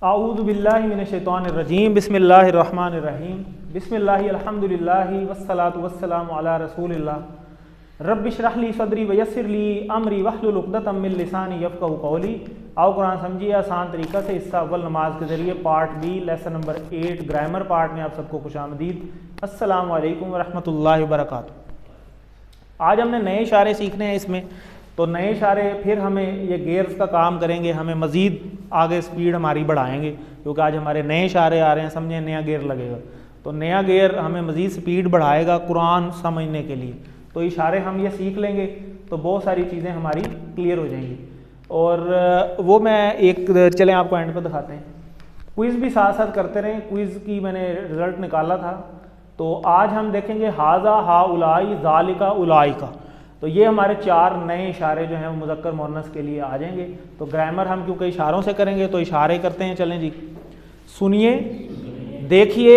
आऊज़ु बिल्लाहि मिनश्शैतानिर्रजीम बिस्मिल्लाहिर्रहमानिर्रहीम बिस्मिल्लाहि अल्हम्दुलिल्लाहि वस्सलातु वस्सलामु अला रसूलिल्लाह रब्बि इश्रह ली सदरी वयस्सिर ली अमरी वहलुल उक़दतम मिन लिसानी यफ़क़हू क़ौली। आओ कुरान समझिए आसान तरीक़ा से। हिस्सा अव्वल नमाज के ज़रिए part B lesson number 8 grammar part में आप सबको खुशामदीद। अस्सलामु अलैकुम वरहमतुल्लाहि वबरकातुहू। आज हमने नए इशारे सीखने हैं इसमें, तो नए इशारे फिर हमें ये गेयर्स का काम करेंगे, हमें मज़ीद आगे स्पीड हमारी बढ़ाएंगे क्योंकि आज हमारे नए इशारे आ रहे हैं, समझे, नया गेयर लगेगा तो नया गेयर हमें मज़ीद स्पीड बढ़ाएगा कुरान समझने के लिए। तो इशारे हम ये सीख लेंगे तो बहुत सारी चीज़ें हमारी क्लियर हो जाएंगी। और वो मैं एक चलें आपको एंड पर दिखाते हैं। क्विज़ भी साथ साथ करते रहें। क्विज़ की मैंने रिज़ल्ट निकाला था, तो आज हम देखेंगे हाजा हा उलाई ज़ालिका उलाई का। तो ये हमारे 4 नए इशारे जो हैं वो मुज़क्कर मुअन्नस के लिए आ जाएंगे। तो ग्रामर हम क्योंकि इशारों से करेंगे तो इशारे करते हैं। चलें जी, सुनिए, देखिए,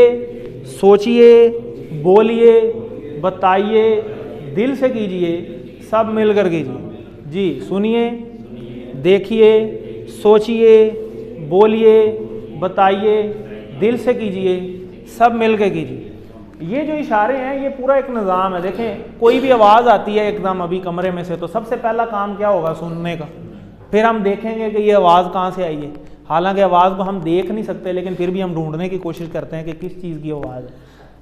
सोचिए, बोलिए, बताइए, दिल से कीजिए, सब मिलकर कीजिए। जी, सुनिए, देखिए, सोचिए, बोलिए, बताइए, दिल से कीजिए, सब मिलकर कीजिए। ये जो इशारे हैं ये पूरा एक निज़ाम है। देखें, कोई भी आवाज़ आती है एकदम अभी कमरे में से, तो सबसे पहला काम क्या होगा? सुनने का। फिर हम देखेंगे कि ये आवाज़ कहाँ से आई है। हालांकि आवाज़ को हम देख नहीं सकते, लेकिन फिर भी हम ढूंढने की कोशिश करते हैं कि किस चीज़ की आवाज़ है।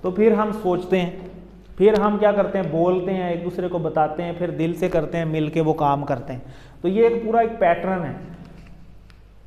तो फिर हम सोचते हैं, फिर हम क्या करते हैं? बोलते हैं, एक दूसरे को बताते हैं, फिर दिल से करते हैं, मिल के वो काम करते हैं। तो ये एक पूरा एक पैटर्न है।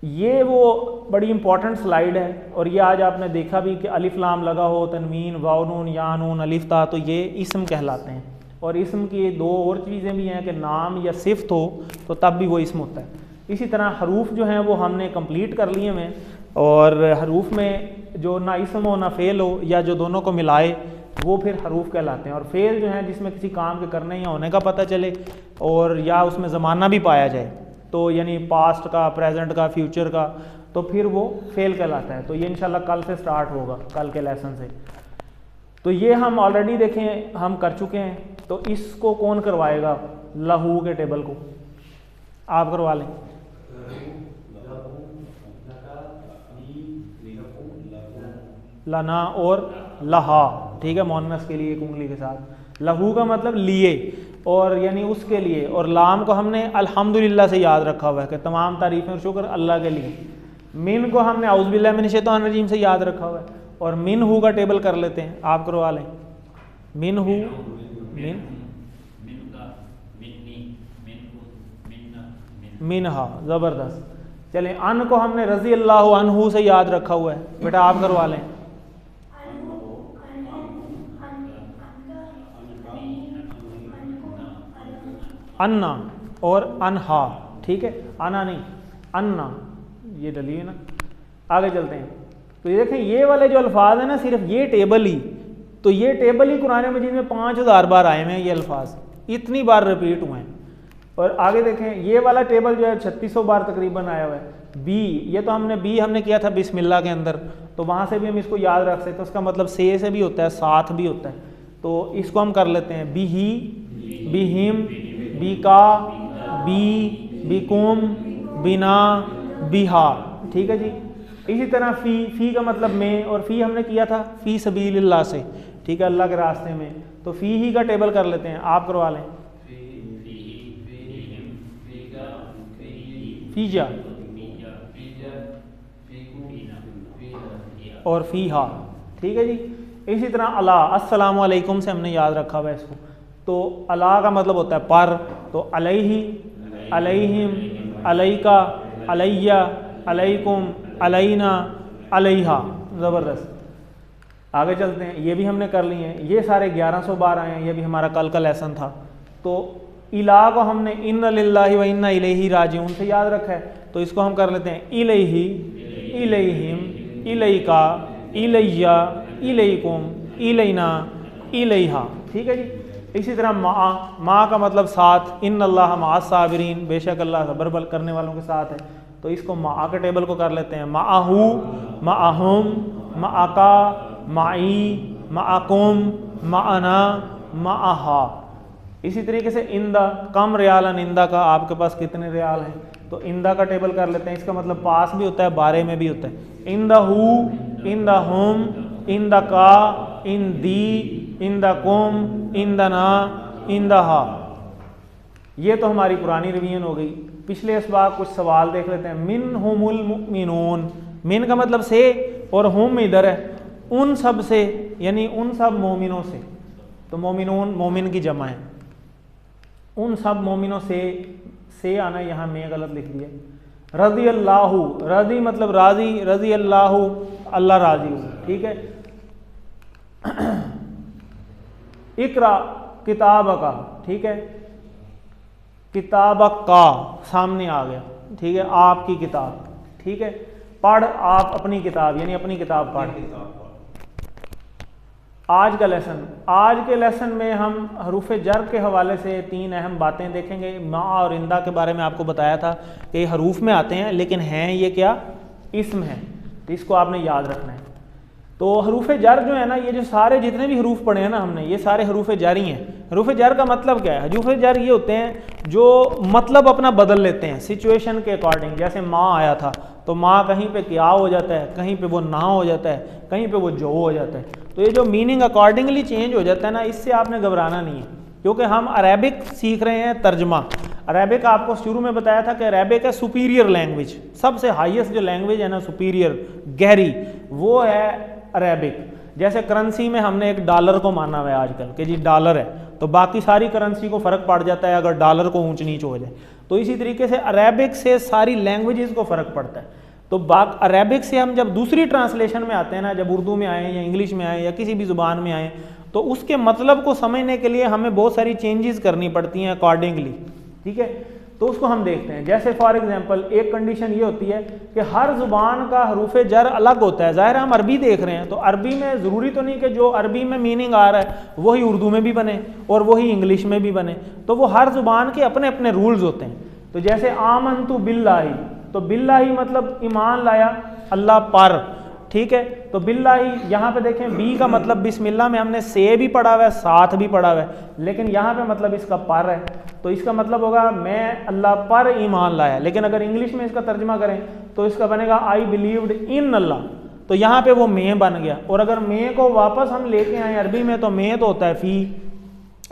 ये वो बड़ी इंपॉर्टेंट स्लाइड है। और ये आज आपने देखा भी कि अलिफ लाम लगा हो, तनवीन, वाव नून, या नून, अलिफ ता, तो ये इसम कहलाते हैं। और इसम की 2 और चीज़ें भी हैं कि नाम या सिफ़त हो तो तब भी वो इसम होता है। इसी तरह हरूफ जो हैं वो हमने कंप्लीट कर लिए हैं। और हरूफ में जो ना इसम हो ना फ़ेल हो, या जो दोनों को मिलाए, वो फिर हरूफ कहलाते हैं। और फ़ेल जो हैं जिसमें किसी काम के करने या होने का पता चले और या उसमें ज़माना भी पाया जाए, तो यानी पास्ट का, प्रेजेंट का, फ्यूचर का, तो फिर वो फेल कहलाता है। तो ये इंशाल्लाह कल से स्टार्ट होगा, कल के लेसन से। तो ये हम ऑलरेडी देखें हम कर चुके हैं। तो इसको कौन करवाएगा? लहू के टेबल को आप करवा लें। लना और लहा, ठीक है, मुअन्नस के लिए एक उंगली के साथ। लहू का मतलब लिए, और यानी उसके लिए। और लाम को हमने अल्हम्दुलिल्लाह से याद रखा हुआ है कि तमाम तारीफ़ें और शुक्र अल्लाह के लिए। मिन को हमने औज़ु बिल्लाहि मिनश शैतानिर रजीम से याद रखा हुआ है। और मिन हु का टेबल कर लेते हैं, आप करवा लें। मिन हु, मिन हा, ज़बरदस्त। चलें, अन को हमने रज़ी अल्लाहु अन्हु से याद रखा हुआ है, बेटा आप करवा लें। अन्ना और अनहा, ठीक है, आना नहीं, अन्ना, ये डली है ना। आगे चलते हैं। तो ये देखें, ये वाले जो अल्फाज है ना, सिर्फ ये टेबल ही, तो ये टेबल ही कुरान मजीद में 5000 बार आए हुए हैं। ये अल्फाज इतनी बार रिपीट हुए हैं। और आगे देखें, ये वाला टेबल जो है 3600 बार तकरीबन आया हुआ है। बी, ये तो हमने किया था बिस्मिल्लाह के अंदर, तो वहाँ से भी हम इसको याद रख सकते हैं। उसका मतलब से भी होता है, साथ भी होता है। तो इसको हम कर लेते हैं। बिही, बिहिम, बिका, बी, बिकुम, बिना, बिहा, ठीक है जी। इसी तरह फ़ी का मतलब में, और फ़ी हमने किया था फ़ी सबीलिल्लाह से, ठीक है, अल्लाह के रास्ते में। तो फ़ी ही का टेबल कर लेते हैं, आप करवा लें। फ़ीजा और फ़ीहा, ठीक है जी। इसी तरह अला, अस्सलामु अलैकुम से हमने याद रखा हुआ है इसको। तो अला का मतलब होता है पर, तो अलैहि, अलैहिम, अलैका, अलैया, अलैकुम, अलैना, अलैहा, ज़बरदस्त। आगे चलते हैं। ये भी हमने कर लिए हैं। ये सारे 1100 बार आए हैं। ये भी हमारा कल का लेसन था। तो इला को हमने इन्ना लिल्लाहि व इन्ना इलैहि राजिऊन से याद रखा है। तो इसको हम कर लेते हैं इलैहि, इलैहिम, इलैका, इलैया, इलैकुम, इलैना, इलैहा, ठीक है जी। इसी तरह मा का मतलब साथ, इन्नल्लाह मअस साबिरीन, बेशक अल्लाह सब्र करने वालों के साथ है। तो इसको मा के टेबल को कर लेते हैं। माअहू, माअहुम, माअका, माई, माअकुम, माअना, माअहा। इसी तरीके से इंदा, कम रियाल निंदा का, आपके पास कितने रियाल हैं? तो इंदा का टेबल कर लेते हैं। इसका मतलब पास भी होता है, बारे में भी होता है। In the who, in the home, in the का, इन दी, इन द कुम, इन द ना, इन द हा। ये तो हमारी पुरानी रिवीजन हो गई। पिछले इसबाक कुछ सवाल देख लेते हैं। मिन हुमुल मुमिनून, मिन का मतलब से और हुम इधर है, उन सब से, यानी उन सब मोमिनों से। तो मोमिनून मोमिन की जमा है, उन सब मोमिनों से आना, यहाँ में गलत लिख दिया। रज़ी अल्लाहु, रज़ी मतलब राजी, रज़ी अल्लाहु अल्लाह राजी हो, ठीक है। इकरा किताब का, ठीक है, किताब का सामने आ गया, ठीक है, आपकी किताब, ठीक है। पढ़ आप अपनी किताब, यानी अपनी किताब पढ़। आज का लेसन, आज के लेसन में हम हरूफ जर के हवाले से 3 अहम बातें देखेंगे। मा और इंदा के बारे में आपको बताया था कि ये हरूफ में आते हैं, लेकिन हैं ये क्या, इस्म है, तो इसको आपने याद रखना है। तो हरूफ जर जो है ना, ये जो सारे जितने भी हरूफ पढ़े हैं ना हमने, ये सारे हरूफ जर ही हैं। हरूफ जर का मतलब क्या है? हरूफ जर ये होते हैं जो मतलब अपना बदल लेते हैं सिचुएशन के अकॉर्डिंग। जैसे माँ आया था, तो माँ कहीं पे क्या हो जाता है, कहीं पे वो ना हो जाता है, कहीं पे वो जो हो जाता है। तो ये जो मीनिंग अकॉर्डिंगली चेंज हो जाता है ना, इससे आपने घबराना नहीं है, क्योंकि हम अरेबिक सीख रहे हैं, तर्जमा। अरेबिक आपको शुरू में बताया था कि अरेबिक है सुपीरियर लैंग्वेज, सबसे हाईएस्ट जो लैंग्वेज है ना, सुपीरियर गहरी, वो है अरेबिक। जैसे करेंसी में हमने एक डॉलर को माना हुआ है आजकल कि जी डॉलर है, तो बाकी सारी करेंसी को फ़र्क पड़ जाता है अगर डॉलर को ऊंच नीच हो जाए। तो इसी तरीके से अरेबिक से सारी लैंग्वेजेस को फ़र्क पड़ता है। तो अरेबिक से हम जब दूसरी ट्रांसलेशन में आते हैं ना, जब उर्दू में आए या इंग्लिश में आए या किसी भी ज़ुबान में आए, तो उसके मतलब को समझने के लिए हमें बहुत सारी चेंजेस करनी पड़ती हैं अकॉर्डिंगली, ठीक है। तो उसको हम देखते हैं। जैसे फॉर एग्जांपल एक कंडीशन ये होती है कि हर ज़ुबान का हरूफ जर अलग होता है। ज़ाहिर हम अरबी देख रहे हैं, तो अरबी में ज़रूरी तो नहीं कि जो अरबी में मीनिंग आ रहा है वही उर्दू में भी बने और वही इंग्लिश में भी बने, तो वो हर ज़ुबान के अपने अपने रूल्स होते हैं। तो जैसे आमनतु बिल्लाही, तो बिल्लाही मतलब ईमान लाया अल्लाह पर, ठीक है। तो बिल्लाही यहाँ पे देखें, बी का मतलब बिस्मिल्लाह में हमने से भी पढ़ा हुआ है, साथ भी पढ़ा हुआ है, लेकिन यहाँ पे मतलब इसका पर है, तो इसका मतलब होगा मैं अल्लाह पर ईमान लाया। लेकिन अगर इंग्लिश में इसका तर्जमा करें तो इसका बनेगा आई बिलीव्ड इन अल्लाह, तो यहाँ पे वो मैं बन गया। और अगर मैं को वापस हम लेके आए अरबी में, तो मैं तो होता है फ़ी,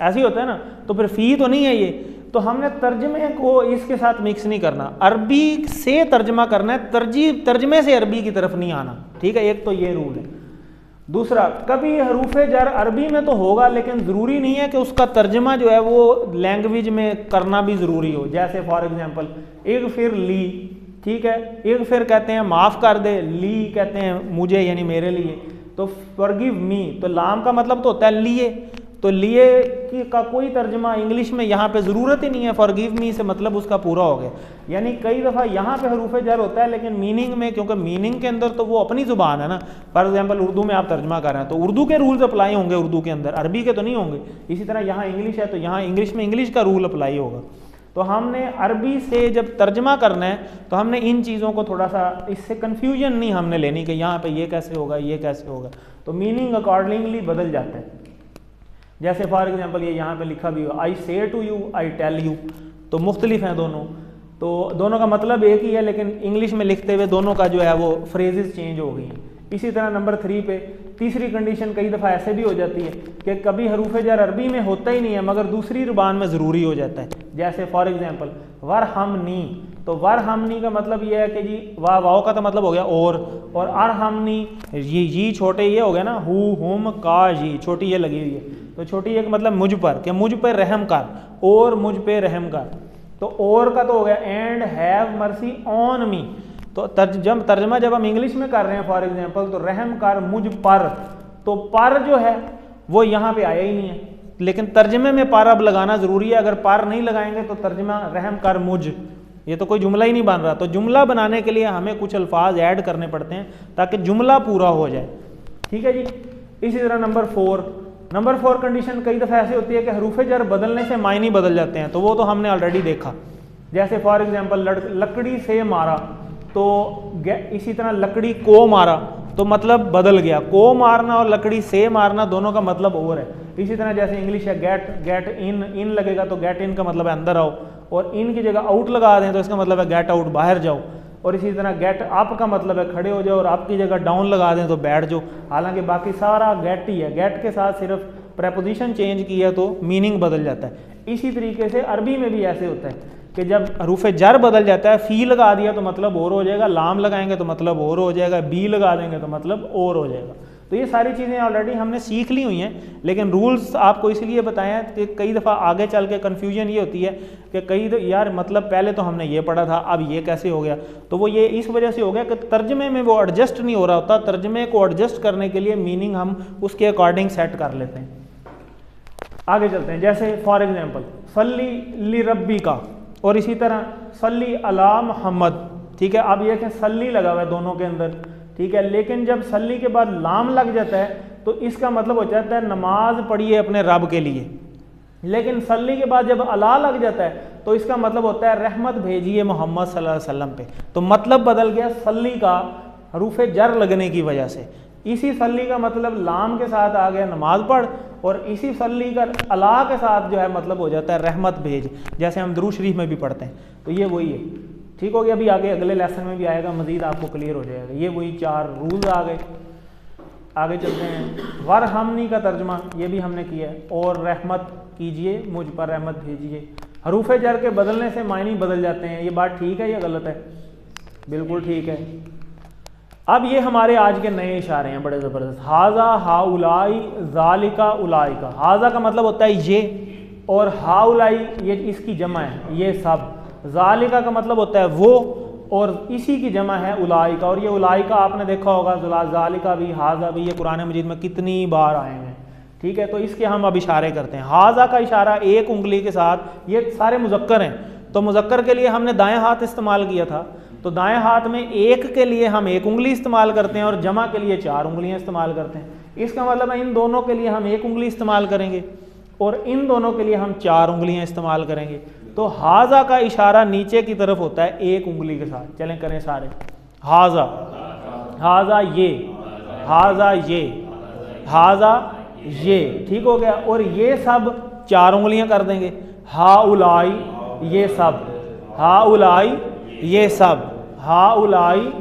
ऐसे ही होता है ना, तो फिर फ़ी तो नहीं है ये। तो हमने तर्जमे को इसके साथ मिक्स नहीं करना, अरबी से तर्जमा करना है, तर्जमे से अरबी की तरफ नहीं आना, ठीक है। एक तो ये रूल है। दूसरा, कभी हरूफ जर अरबी में तो होगा, लेकिन ज़रूरी नहीं है कि उसका तर्जमा जो है वो लैंग्वेज में करना भी ज़रूरी हो। जैसे फॉर एग्जांपल एक फिर ली, ठीक है, एक फिर कहते हैं माफ़ कर दे, ली कहते हैं मुझे यानी मेरे लिए। तो फॉरगिव मी, तो लाम का मतलब तो होता है लिए, तो लिए की का कोई तर्जमा इंग्लिश में यहाँ पे ज़रूरत ही नहीं है। फॉरगिव मी से मतलब उसका पूरा हो गया। यानी कई दफ़ा यहाँ पे हरूफ जर होता है, लेकिन मीनिंग में, क्योंकि मीनिंग के अंदर तो वो अपनी ज़ुबान है ना। फॉर एग्जांपल उर्दू में आप तर्जमा कर रहे हैं तो उर्दू के रूल्स अप्लाई होंगे उर्दू के अंदर, अरबी के तो नहीं होंगे। इसी तरह यहाँ इंग्लिश है तो यहाँ इंग्लिश में इंग्लिश का रूल अप्लाई होगा। तो हमने अरबी से जब तर्जमा करना है तो हमने इन चीज़ों को थोड़ा सा, इससे कन्फ्यूजन नहीं हमने लेनी कि यहाँ पर ये कैसे होगा, ये कैसे होगा, तो मीनिंग अकॉर्डिंगली बदल जाता है। जैसे फॉर एग्जांपल ये यहाँ पे लिखा भी हो, I say to you, I tell you, तो मुख्तलिफ हैं दोनों, तो दोनों का मतलब एक ही है, लेकिन इंग्लिश में लिखते हुए दोनों का जो है वो फ्रेजेस चेंज हो गई हैं। इसी तरह नंबर 3 पे तीसरी कंडीशन कई दफ़ा ऐसे भी हो जाती है कि कभी हरूफ जर अरबी में होता ही नहीं है, मगर दूसरी ज़ुबान में ज़रूरी हो जाता है। जैसे फॉर एग्जांपल वरहमनी, तो वरहमनी का मतलब ये है कि जी वाव का तो मतलब हो गया और अरहमनी ये छोटे ये हो गया ना, हु हुम का जी छोटी ये लगी हुई है, तो छोटी एक मतलब मुझ पर, कि मुझ पर रहम कर, और मुझ पे रहम कर। तो और का तो हो गया and have mercy on me. तो तर्जमा जब हम इंग्लिश में कर रहे हैं फॉर एग्जांपल, तो रहम कर मुझ पर, तो पर जो है वो यहाँ पे आया ही नहीं है, लेकिन तर्जमे में पर अब लगाना ज़रूरी है। अगर पर नहीं लगाएंगे तो तर्जमा रहम कर मुझ, ये तो कोई जुमला ही नहीं बन रहा। तो जुमला बनाने के लिए हमें कुछ अल्फाज ऐड करने पड़ते हैं ताकि जुमला पूरा हो जाए, ठीक है जी। इसी तरह नंबर 4 कंडीशन कई दफ़ा ऐसी होती है कि हरूफ जर बदलने से मायने बदल जाते हैं, तो वो तो हमने ऑलरेडी देखा। जैसे फॉर एग्जांपल लकड़ी से मारा, तो इसी तरह लकड़ी को मारा, तो मतलब बदल गया। को मारना और लकड़ी से मारना दोनों का मतलब और है। इसी तरह जैसे इंग्लिश है गेट इन लगेगा तो गेट इन का मतलब है अंदर आओ, और इन की जगह आउट लगा दें तो इसका मतलब है गेट आउट, बाहर जाओ। और इसी तरह गेट अप का मतलब है खड़े हो जाओ, और अप की जगह डाउन लगा दें तो बैठ जाओ। हालांकि बाकी सारा गेट ही है, गेट के साथ सिर्फ प्रेपोजिशन चेंज किया तो मीनिंग बदल जाता है। इसी तरीके से अरबी में भी ऐसे होता है कि जब हरूफ जर बदल जाता है, फ़ी लगा दिया तो मतलब और हो जाएगा, लाम लगाएंगे तो मतलब और हो जाएगा, बी लगा देंगे तो मतलब और हो जाएगा। तो ये सारी चीज़ें ऑलरेडी हमने सीख ली हुई हैं, लेकिन रूल्स आपको इसलिए बताए हैं कि कई दफ़ा आगे चल के कन्फ्यूजन ये होती है कि कई यार मतलब पहले तो हमने ये पढ़ा था, अब ये कैसे हो गया। तो वो ये इस वजह से हो गया कि तर्जमे में वो एडजस्ट नहीं हो रहा होता। तर्जमे को एडजस्ट करने के लिए मीनिंग हम उसके अकॉर्डिंग सेट कर लेते हैं। आगे चलते हैं, जैसे फॉर एग्जाम्पल सल्ली ली रब्बी का, और इसी तरह सल्ली अला मोहम्मद। ठीक है, अब ये कि सल्ली लगा हुआ है दोनों के अंदर, ठीक है, लेकिन जब सल्ली के बाद लाम लग जाता है तो इसका मतलब हो जाता है नमाज पढ़िए अपने रब के लिए। लेकिन सल्ली के बाद जब अला लग जाता है तो इसका मतलब होता है रहमत भेजिए मोहम्मद सल्लल्लाहु अलैहि वसल्लम पे। तो मतलब बदल गया सल्ली का हरूफ जर लगने की वजह से। इसी सल्ली का मतलब लाम के साथ आ गया नमाज पढ़, और इसी सल्ली का अला के साथ जो है मतलब हो जाता है रहमत भेज, जैसे हम दुरूद शरीफ में भी पढ़ते हैं। तो ये वही है, ठीक हो गया। अभी आगे अगले लेसन में भी आएगा, मजीद आपको क्लियर हो जाएगा। ये वही 4 रूल्स आ गए। आगे चलते हैं, वरहमनी का तर्जमा ये भी हमने किया है, और रहमत कीजिए मुझ पर, रहमत भेजिए। हरूफ जर के बदलने से मायने बदल जाते हैं, ये बात ठीक है या गलत है? बिल्कुल ठीक है। अब ये हमारे आज के नए इशारे हैं बड़े ज़बरदस्त। हाजा हाउलाई ज़ालिका उलाइका। हाजा का मतलब होता है ये, और हाउलाई ये इसकी जमा है, ये सब। ज़ालिका का मतलब होता है वो, और इसी की जमा है उलाइका। और ये उलाइका आपने देखा होगा, ज़ालिका भी हाजा भी, ये कुरान मजीद में कितनी बार आए हैं। ठीक है, तो इसके हम अब इशारे करते हैं। हाजा का इशारा एक उंगली के साथ, ये सारे मुज़क्कर हैं, तो मुज़क्कर के लिए हमने दाएं हाथ इस्तेमाल किया था, तो दाएं हाथ में एक के लिए हम एक उंगली इस्तेमाल करते हैं और जमा के लिए 4 उंगलियां इस्तेमाल करते हैं। इसका मतलब है इन दोनों के लिए हम एक उंगली इस्तेमाल करेंगे और इन दोनों के लिए हम 4 उंगलियां इस्तेमाल करेंगे। तो हाजा का इशारा नीचे की तरफ होता है एक उंगली के साथ। चलें करें सारे। हाजा, हाजा ये, हाजा ये, हाजा ये, ठीक हो गया। और ये सब 4 उंगलियां कर देंगे। हा उलाई ये सब, हा उलाई ये सब, हा उलाई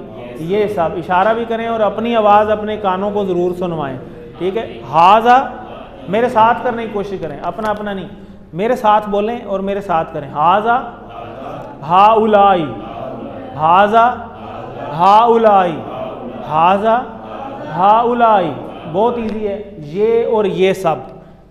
ये सब। इशारा भी करें और अपनी आवाज़ अपने कानों को ज़रूर सुनवाएं। ठीक है, हाजा मेरे साथ करने की कोशिश करें, अपना अपना नहीं, मेरे साथ बोलें और मेरे साथ करें। हाजा हा उलाई, हाजा हा उलाई, हाजा हा उलाई। बहुत इजी है, ये और ये सब।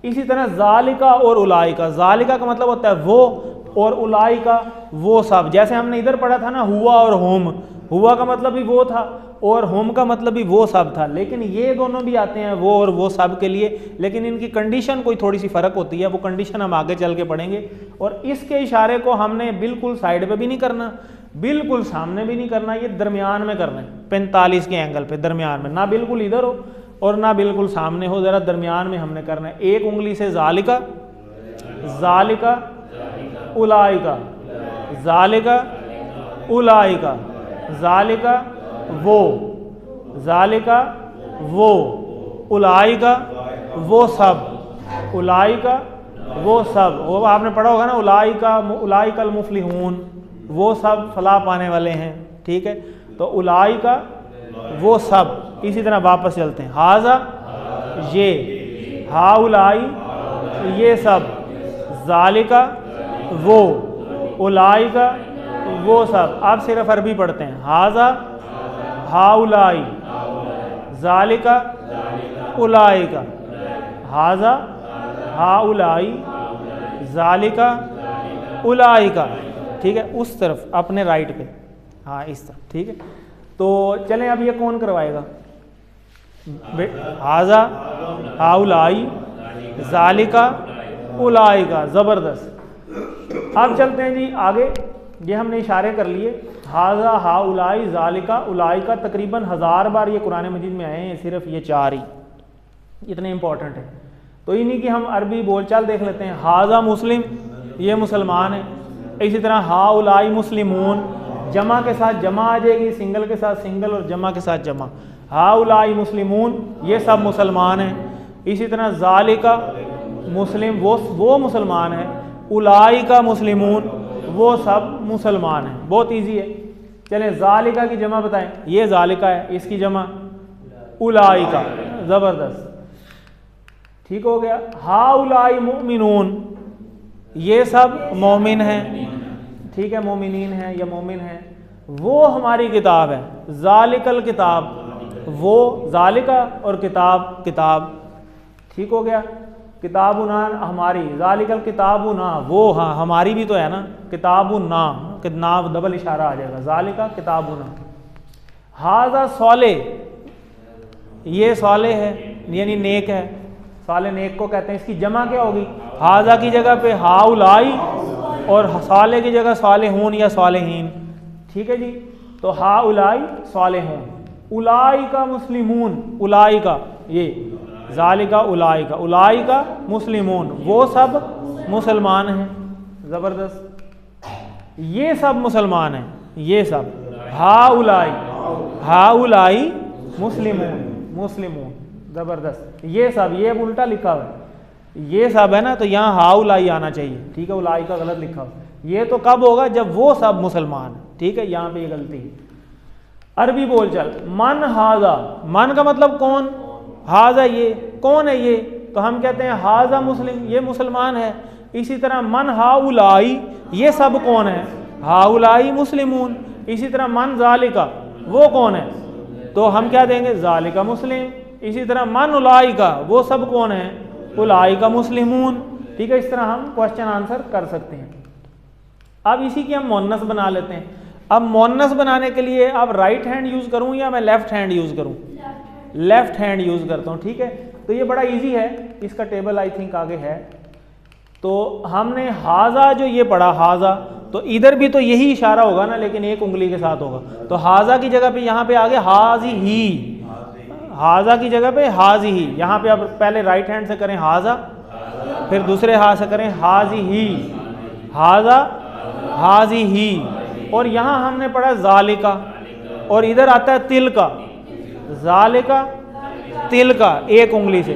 इसी तरह ज़ालिका और उलाइका। ज़ालिका का मतलब होता है वो, और उलाइका वो सब। जैसे हमने इधर पढ़ा था ना, हुआ और होम। हुआ का मतलब भी वो था और होम का मतलब भी वो सब था। लेकिन ये दोनों भी आते हैं वो और वो सब के लिए, लेकिन इनकी कंडीशन कोई थोड़ी सी फ़र्क होती है। वो कंडीशन हम आगे चल के पढ़ेंगे। और इसके इशारे को हमने बिल्कुल साइड पे भी नहीं करना, बिल्कुल सामने भी नहीं करना, ये दरमियान में करना है, 45 के एंगल पे दरमियान में। ना बिल्कुल इधर हो और ना बिल्कुल सामने हो, ज़रा दरमियान में हमने करना है। एक उंगली से ज़ालिका, ज़ालिका उलाइका, ज़ालिका उलाइका, ज़ालिका वो, ज़ालिका वो, उलाइका वो सब, उलाइका वो सब। वो आपने पढ़ा होगा ना, उलाइका उलाइकल मुफ्लिहून, वो सब फलाह पाने वाले हैं। ठीक है, तो उलाइका वो सब। इसी तरह वापस चलते हैं। हाजा ये, हा उलाई ये सब, ज़ालिका वो, उलाइका वो सब। अब सिर्फ अरबी पढ़ते हैं। हाजा हाउलाई, ज़ालिका उलाइका, हाजा हाउलाई, ज़ालिका उलाइका। ठीक है, उस तरफ अपने राइट पे, हाँ इस तरफ। ठीक है, तो चलें अब ये कौन करवाएगा? हाजा हाउलाई, ज़ालिका उलाइका। ज़बरदस्त। अब चलते हैं जी आगे। ये हमने इशारे कर लिए। हाजा हा उलाई ज़ालिका उलाइका तकरीबन 1000 बार ये कुरान मजीद में आए हैं, सिर्फ ये 4 ही इतने इंपॉर्टेंट हैं। तो इन्हीं की हम अरबी बोलचाल देख लेते हैं। हाजा मुस्लिम, ये मुसलमान है। इसी तरह हा उलाई मुस्लिमून, जमा के साथ जमा आ जाएगी, सिंगल के साथ सिंगल और जमा के साथ जमा। हा उलाई मुस्लिमून, ये सब मुसलमान हैं। इसी तरह ज़ालिका मुस्लिम, वो मुसलमान है। उलाइका मुस्लिमून, वो सब मुसलमान हैं। बहुत इजी है। चलें ज़ालिका की जमा बताएं। ये ज़ालिका है, इसकी जमा उलाइका। ज़बरदस्त, ठीक हो गया। हाउलाई मुमिनून, ये सब मोमिन हैं, ठीक है, मोमिनीन हैं या मोमिन हैं। वो हमारी किताब है। ज़ालिकल किताब, वो ज़ालिका और किताब किताब, ठीक हो गया। किताबुना हमारी, ज़ालिकल किताबुना वो, हाँ हमारी भी तो है ना, किताबुना ना डबल इशारा आ जाएगा, ज़ालिका किताबुना। हाजा सौले, ये सौले है यानी नेक है, साले नेक को कहते हैं। इसकी जमा क्या होगी? हाजा की जगह पे हाउलाई और साले की जगह सालेहून या सालेहीन, ठीक है जी। तो हाउलाई सालेहून, उलाई का मुस्लिमून, उलाई का ये ज़ालिका उलाई का, उलाई का मुस्लिमून, वो सब मुसलमान हैं। ज़बरदस्त, ये सब मुसलमान हैं, ये सब। हाउलाई, हाउलाई मुस्लिमून, मुस्लिमून। ज़बरदस्त, ये सब, ये उल्टा लिखा हुआ है, ये सब है ना, तो यहाँ हाउलाई आना चाहिए, ठीक है, उलाई का गलत लिखा हुआ। ये तो कब होगा? जब वो सब मुसलमान, ठीक है, यहाँ पे ये गलती है। अरबी बोल चल, मन हाजा, मन का मतलब कौन, हाजा ये कौन है ये, तो हम कहते हैं हाजा मुस्लिम, ये मुसलमान है। इसी तरह मन हाउलाई, ये सब कौन है? हाउलाई मुस्लिमून। इसी तरह मन ज़ालिका, वो कौन है? तो हम क्या देंगे? ज़ालिका मुस्लिम। इसी तरह मन उलाई का, वो सब कौन है? उलाई का मुस्लिमून, ठीक है। इस तरह हम क्वेश्चन आंसर कर सकते हैं। अब इसी की हम मोन्नस बना लेते हैं। अब मोन्नस बनाने के लिए अब राइट हैंड यूज करूं या मैं लेफ्ट हैंड यूज करूं? लेफ्ट हैंड यूज करता हूं, ठीक है। तो ये बड़ा इजी है, इसका टेबल आई थिंक आगे है। तो हमने हाजा जो ये पढ़ा, हाजा, तो इधर भी तो यही इशारा होगा ना, लेकिन एक उंगली के साथ होगा। तो हाजा की जगह पे यहाँ पे आगे हाजी ही, हाजा की जगह पे हाजी ही। यहाँ पे अब पहले राइट हैंड से करें हाजा, फिर दूसरे हाथ से करें हाजी ही, हाजा हाजी ही। और यहाँ हमने पढ़ा ज़ालिका, और इधर आता है तिल का, ज़ालिका तिल का, एक उंगली से।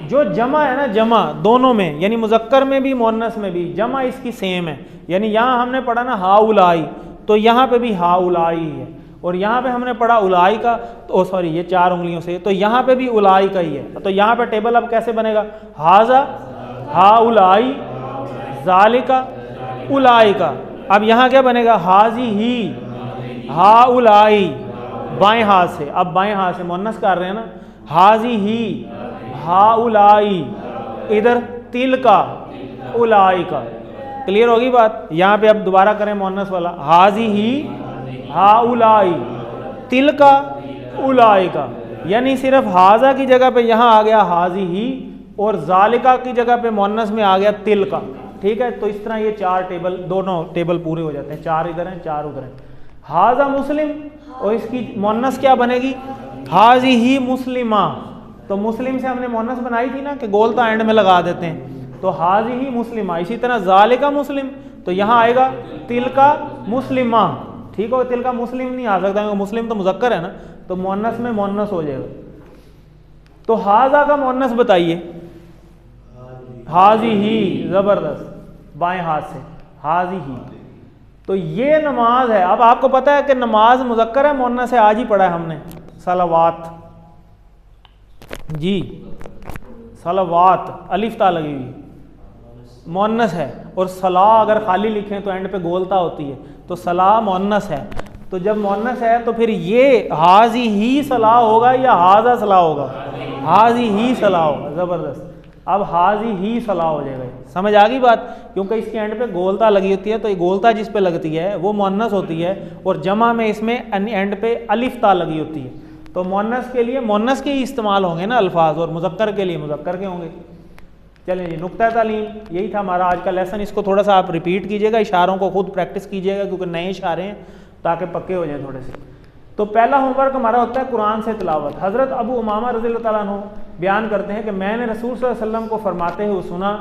जो जमा है ना, जमा दोनों में, यानी मुज़क्कर में भी मुअन्नस में भी जमा इसकी सेम है। यानी यहाँ हमने पढ़ा ना हाउलाई, तो यहाँ पे भी हाउलाई है। और यहाँ पे हमने पढ़ा उलाई का, तो सॉरी ये 4 उंगलियों से, तो यहाँ पे भी उलाई का ही है। तो यहाँ पे टेबल अब कैसे बनेगा? हाजा हाउलाई ज़ालिका उलाई का। अब यहाँ क्या बनेगा? हाजी ही हाउलाई, बाएं हाथ से। अब बाएं हाथ से मुअन्नस कर रहे हैं ना, हाजी ही हाउलाई, इधर तिल का उलाई का। क्लियर होगी बात? यहाँ पे अब दोबारा करें मुअन्नस वाला, हाजी ही हाउलाई तिल का उलाई का। यानी सिर्फ हाजा की जगह पे यहाँ आ गया हाजी ही, और ज़ालिका की जगह पे मुअन्नस में आ गया तिल का, ठीक है। तो इस तरह ये 4 टेबल, दोनों टेबल पूरे हो जाते हैं। 4 इधर हैं, 4 उधर हैं। हाजा मुस्लिम, और इसकी मुअन्नस क्या बनेगी? हाजी ही मुस्लिमा। तो मुस्लिम से हमने मुअन्नस बनाई थी ना कि गोलता एंड में लगा देते हैं, तो हाजी ही मुस्लिमा। इसी तरह ज़ालिका मुस्लिम, तो यहाँ आएगा तिल का मुस्लिमा, ठीक हो। तिल का मुस्लिम नहीं आ सकता क्योंकि मुस्लिम तो मुज़क्कर है ना, तो मुअन्नस में मुअन्नस हो जाएगा। तो हाजा का मुअन्नस बताइए, हाजी ही। ज़बरदस्त, बाएं हाथ से हाजी ही। तो ये नमाज है। अब आपको पता है कि नमाज मुज़क्कर है मुअन्नस है, आज ही पढ़ा है हमने। सलावात जी, सलावात अलिफ ता लगी हुई, मुअन्नस है। और सला अगर खाली लिखें तो एंड पे गोलता होती है, तो सला मुअन्नस है। तो जब मुअन्नस है तो फिर ये हाजी ही सला होगा या हाजा सला होगा? हाजी ही सला होगा। ज़बरदस्त, अब हाजी ही सला हो जाएगा। समझ आ गई बात? क्योंकि इसके एंड पे गोलता लगी होती है, तो ये गोलता जिस पे लगती है वो मुअन्नस होती है, और जमा में इसमें एंड पे अलिफ ता लगी होती है। तो मुअन्नस के लिए मुअन्नस के ही इस्तेमाल होंगे ना अल्फाज, और मुज़क्कर के लिए मुज़क्कर के होंगे। चलिए जी, नुक्ता तालीम यही था हमारा आज का लेसन। इसको थोड़ा सा आप रिपीट कीजिएगा, इशारों को खुद प्रैक्टिस कीजिएगा, क्योंकि नए इशारे हैं, ताकि पक्के हो जाएं थोड़े से। तो पहला होमवर्क हमारा होता है कुरान से तिलावत। हज़रत अबू उमामा रज़ियल्लाहु ताला अन्हु बयान करते हैं कि मैंने रसूल सल्लल्लाहु अलैहि वसल्लम को फरमाते हुए सुना,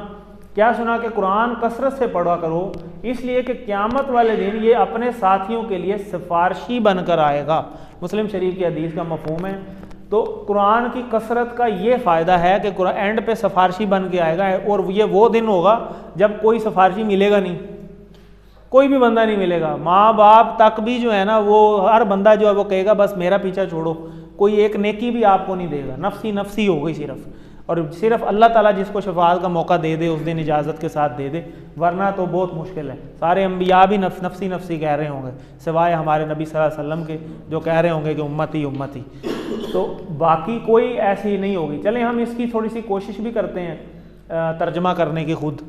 क्या सुना? कि कुरान कसरत से पढ़ा करो, इसलिए कि क़यामत वाले दिन ये अपने साथियों के लिए सिफारशी बनकर आएगा। मुस्लिम शरीफ की हदीस का मफ़हूम है। तो कुरान की कसरत का ये फ़ायदा है कि कुरान एंड पे सिफारशी बन के आएगा, और ये वो दिन होगा जब कोई सिफारशी मिलेगा नहीं, कोई भी बंदा नहीं मिलेगा। माँ बाप तक भी जो है ना, वो हर बंदा जो है वो कहेगा बस मेरा पीछा छोड़ो, कोई एक नेकी भी आपको नहीं देगा, नफ्सी नफ्सी हो गई सिर्फ। और सिर्फ अल्लाह ताला जिसको शफाअत का मौका दे दे उस दिन इजाज़त के साथ दे दे, वरना तो बहुत मुश्किल है। सारे अम्बिया भी नफ्सी नफ्सी कह रहे होंगे, सिवाय हमारे नबी सल्लल्लाहु अलैहि वसल्लम के, जो कह रहे होंगे कि उम्मती उम्मती। तो बाकी कोई ऐसी नहीं होगी। चलें हम इसकी थोड़ी सी कोशिश भी करते हैं तर्जमा करने की खुद,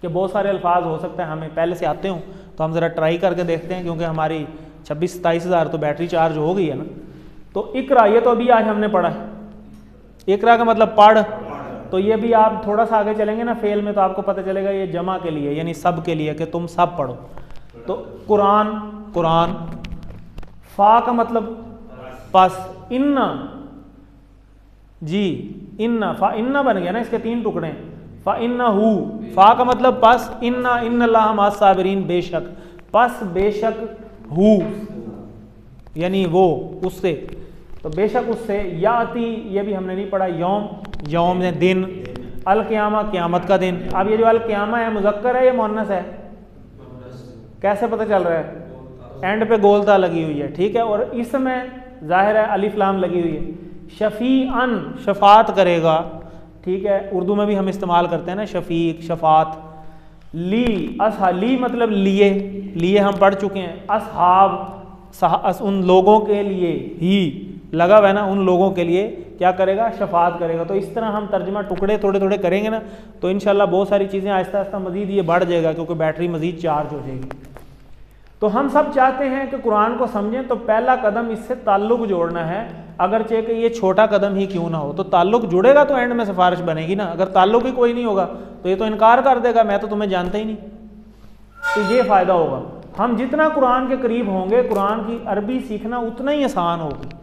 कि बहुत सारे अल्फाज हो सकता है हमें पहले से आते हों, तो हम ज़रा ट्राई करके देखते हैं, क्योंकि हमारी 26-27 हज़ार तो बैटरी चार्ज हो गई है ना। तो इकरा, ये तो अभी आज हमने पढ़ा है, इकरा का मतलब पढ़। तो ये भी आप थोड़ा सा आगे चलेंगे ना फेल में, तो आपको पता चलेगा ये जमा के लिए, यानी सब के लिए, कि तुम सब पढ़ो। तो कुरान, कुरान, फा का मतलब पस, इन्ना जी, इन्ना, फा इन्ना बन गया ना, इसके 3 टुकड़े हैं। फा इन्ना हु, फा का मतलब पस, इन्ना इन्नल्लाह मअस साबिरीन, बेशक, पस बेशक, हु यानी वो, उससे, तो बेशक उससे, याती ये भी हमने नहीं पढ़ा, यौम, यौम ने दिन, अल क़ियामा क़यामत का दिन। अब ये जो अल क़ियामा है मुज़क्कर है या मुअन्नस है, कैसे पता चल रहा है? एंड पे गोलता लगी हुई है, ठीक है, और इसमें जाहिर है अलिफ लाम लगी हुई है। शफ़ीअन, शफात करेगा, ठीक है, उर्दू में भी हम इस्तेमाल करते हैं ना शफ़ीक, शफात। ली, असहा, ली मतलब लिए, लिए हम पढ़ चुके हैं। असहाब, उन लोगों के लिए, ही लगा हुआ है ना, उन लोगों के लिए क्या करेगा? शफात करेगा। तो इस तरह हम तर्जमा टुकड़े थोड़े थोड़े करेंगे ना, तो इंशाल्लाह बहुत सारी चीज़ें आहिस्ता आहिस्ता मज़ीद ये बढ़ जाएगा, क्योंकि बैटरी मज़ीद चार्ज हो जाएगी। तो हम सब चाहते हैं कि कुरान को समझें, तो पहला कदम इससे ताल्लुक़ जोड़ना है, अगरचे कि ये छोटा कदम ही क्यों ना हो। तो ताल्लुक़ जुड़ेगा तो एंड में सिफारिश बनेगी ना। अगर ताल्लुक़ ही कोई नहीं होगा तो ये तो इनकार कर देगा, मैं तो तुम्हें जानता ही नहीं। तो ये फ़ायदा होगा, हम जितना कुरान के करीब होंगे, कुरान की अरबी सीखना उतना ही आसान होगी।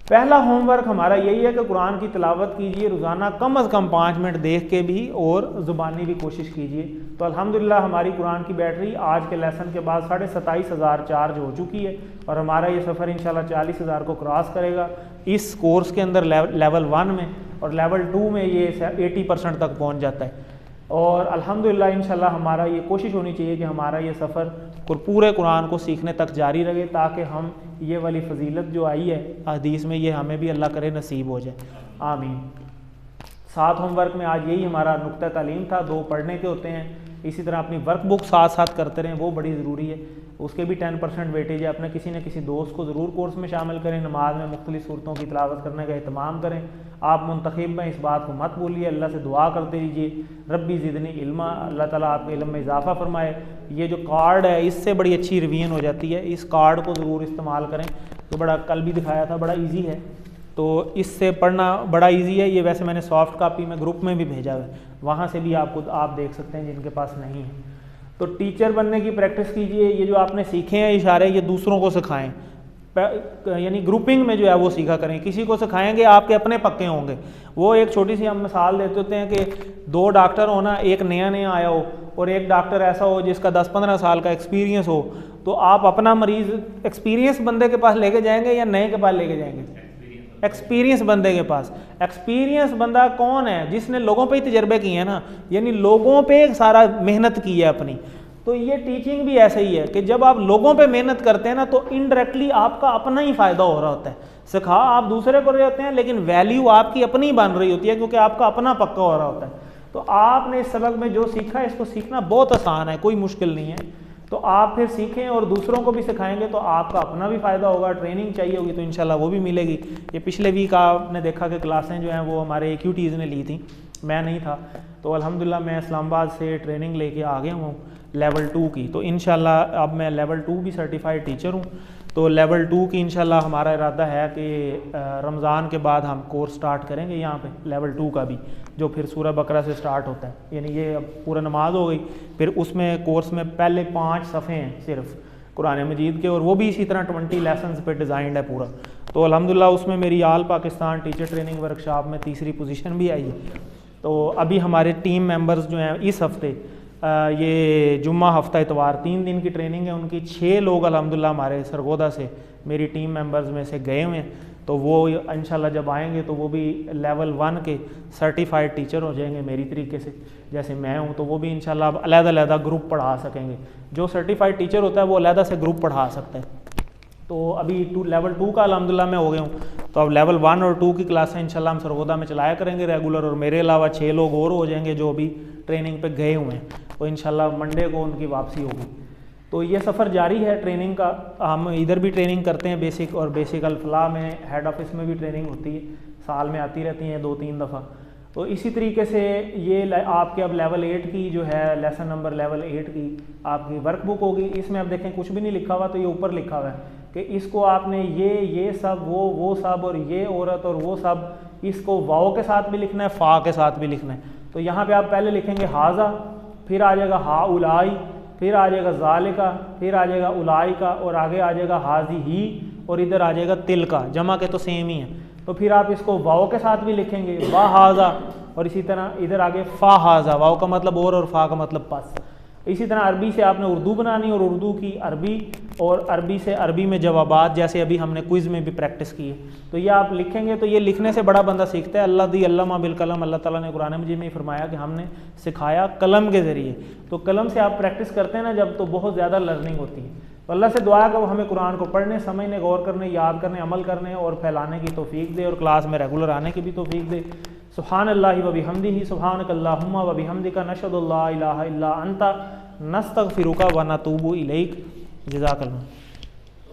पहला होमवर्क हमारा यही है कि कुरान की तिलावत कीजिए रोज़ाना, कम अज़ कम 5 मिनट देख के भी, और ज़ुबानी भी कोशिश कीजिए। तो अल्हम्दुलिल्लाह हमारी कुरान की बैटरी आज के लेसन के बाद 27,500 चार्ज हो चुकी है, और हमारा ये सफ़र इंशाल्लाह 40,000 को क्रॉस करेगा इस कोर्स के अंदर, लेवल 1 में, और लेवल 2 में ये 80% तक पहुँच जाता है। और अल्हम्दुलिल्लाह इंशाल्लाह हमारा ये कोशिश होनी चाहिए कि हमारा ये सफ़र पूरे कुरान को सीखने तक जारी रहे, ताकि हम ये वाली फजीलत जो आई है हदीस में, ये हमें भी अल्लाह करे नसीब हो जाए, आमीन। 7 होमवर्क में आज यही हमारा नुक्ता तालीम था, 2 पढ़ने के होते हैं। इसी तरह अपनी वर्कबुक साथ साथ करते रहें, वो बड़ी ज़रूरी है, उसके भी 10% वेटेज है। अपने किसी न किसी दोस्त को ज़रूर कोर्स में शामिल करें, नमाज में मुख्तलिफ सूरतों की तिलावत करने का एहतमाम करें। आप मुंतखब में इस बात को मत भूलिए, अल्लाह से दुआ करते रहिए, रब्बी ज़िदनी इल्मा, अल्लाह ताला आपके इल्म में इजाफ़ा फरमाए। ये जो कार्ड है इससे बड़ी अच्छी रिवीजन हो जाती है, इस कार्ड को ज़रूर इस्तेमाल करें। तो बड़ा, कल भी दिखाया था, बड़ा ईजी है, तो इससे पढ़ना बड़ा इजी है। ये वैसे मैंने सॉफ्ट कापी में ग्रुप में भी भेजा है, वहाँ से भी आप देख सकते हैं जिनके पास नहीं है। तो टीचर बनने की प्रैक्टिस कीजिए। ये जो आपने सीखे हैं इशारे, ये दूसरों को सिखाएं, यानी ग्रुपिंग में जो है वो सीखा करें। किसी को सिखाएंगे आपके अपने पक्के होंगे। वो एक छोटी सी हम मिसाल देते होते हैं कि 2 डॉक्टर हो ना, एक नया नया आया हो और एक डॉक्टर ऐसा हो जिसका 10-15 साल का एक्सपीरियंस हो, तो आप अपना मरीज़ एक्सपीरियंस बंदे के पास लेके जाएंगे या नए के पास लेके जाएंगे? एक्सपीरियंस बंदे के पास। एक्सपीरियंस बंदा कौन है? जिसने लोगों पे ही तजर्बे किए हैं ना, यानी लोगों पे सारा मेहनत की है अपनी। तो ये टीचिंग भी ऐसा ही है कि जब आप लोगों पे मेहनत करते हैं ना, तो इनडायरेक्टली आपका अपना ही फ़ायदा हो रहा होता है। सिखा आप दूसरे को रहे होते हैं, लेकिन वैल्यू आपकी अपनी बन रही होती है, क्योंकि आपका अपना पक्का हो रहा होता है। तो आपने इस सबक में जो सीखा है, इसको सीखना बहुत आसान है, कोई मुश्किल नहीं है। तो आप फिर सीखें और दूसरों को भी सिखाएंगे, तो आपका अपना भी फ़ायदा होगा। ट्रेनिंग चाहिए होगी तो इंशाल्लाह वो भी मिलेगी। ये पिछले वीक आपने देखा कि क्लासें जो हैं वो हमारे AQTs ने ली थी, मैं नहीं था। तो अल्हम्दुलिल्लाह मैं इस्लामाबाद से ट्रेनिंग लेके आ गया हूँ लेवल 2 की। तो इंशाल्लाह अब मैं लेवल 2 भी सर्टिफाइड टीचर हूँ। तो लेवल 2 की इंशाल्लाह हमारा इरादा है कि रमज़ान के बाद हम कोर्स स्टार्ट करेंगे यहाँ पे लेवल 2 का भी, जो फिर सूरह बकरा से स्टार्ट होता है। यानी ये अब पूरा नमाज हो गई, फिर उसमें कोर्स में पहले 5 सफ़े हैं सिर्फ कुरान मजीद के, और वो भी इसी तरह 20 लेसन्स पे डिज़ाइंड है पूरा। तो अल्हम्दुलिल्लाह उसमें मेरी आल पाकिस्तान टीचर ट्रेनिंग वर्कशॉप में 3री पोजीशन भी आई है। तो अभी हमारे टीम मेंबर्स जो हैं इस हफ़्ते ये जुम्मा हफ्ता इतवार 3 दिन की ट्रेनिंग है उनकी। 6 लोग अल्हम्दुलिल्लाह हमारे सरगोदा से मेरी टीम मेंबर्स में से गए हुए हैं। तो वो इंशाल्लाह जब आएंगे तो वो भी लेवल 1 के सर्टिफाइड टीचर हो जाएंगे मेरी तरीके से, जैसे मैं हूँ। तो वो भी इंशाल्लाह अब अलग-अलग ग्रुप पढ़ा सकेंगे। जो सर्टिफाइड टीचर होता है वो अलग से ग्रुप पढ़ा सकता है। तो अभी लेवल 2 का अल्हम्दुलिल्लाह मैं हो गया हूँ। तो अब लेवल 1 और 2 की क्लासें इंशाल्लाह हम सरगोदा में चलाया करेंगे रेगुलर, और मेरे अलावा 6 लोग और हो जाएंगे जो अभी ट्रेनिंग पे गए हुए हैं। तो इंशाल्लाह मंडे को उनकी वापसी होगी। तो ये सफ़र जारी है ट्रेनिंग का। हम इधर भी ट्रेनिंग करते हैं बेसिक, और बेसिक अल-फलाह में हेड ऑफिस में भी ट्रेनिंग होती है, साल में आती रहती हैं 2-3 दफ़ा। तो इसी तरीके से ये आपके अब लेवल 8 की जो है लेसन नंबर लेवल 8 की आपकी वर्कबुक होगी। इसमें अब देखें कुछ भी नहीं लिखा हुआ, तो ये ऊपर लिखा हुआ है कि इसको आपने ये सब वो सब और ये औरत और वो सब, इसको वाओ के साथ भी लिखना है, फ़ा के साथ भी लिखना है। तो यहाँ पे आप पहले लिखेंगे हाजा, फिर आ जाएगा हा उलाई, फिर आ जाएगा ज़ालिका, फिर आ जाएगा उलाई का, और आगे आ जाएगा हाजी ही, और इधर आ जाएगा तिल का। जमा के तो सेम ही है। तो फिर आप इसको वाओ के साथ भी लिखेंगे वा हाजा, और इसी तरह इधर आगे फ़ा हाजा, वाओ का मतलब और फ़ा का मतलब पस। इसी तरह अरबी से आपने उर्दू बनानी, और उर्दू की अरबी, और अरबी से अरबी में जवाबात, जैसे अभी हमने क्विज़ में भी प्रैक्टिस की है। तो ये आप लिखेंगे। तो ये लिखने से बड़ा बंदा सीखता है। अल्लाह दी अल्लामा बिल कलम, अल्लाह ताला ने कुरान मजीद में फरमाया कि हमने सिखाया कलम के ज़रिए। तो कलम से आप प्रैक्टिस करते हैं ना जब, तो बहुत ज़्यादा लर्निंग होती है। तो अल्लाह से दुआ कि वो हमें कुरान को पढ़ने, समझने, गौर करने, याद करने, अमल करने और फैलाने की तौफीक दे, और क्लास में रेगुलर आने की भी तौफीक दे। सुब्हानल्लाहि व बिहम्दिही, सुब्हानकल्लाहुम्मा व बिहम्दिका, नशहदु अल्ला इलाहा इल्ला अंता, नस्तगफिरुका व नतूबु इलैक। जज़ाकल्लाह।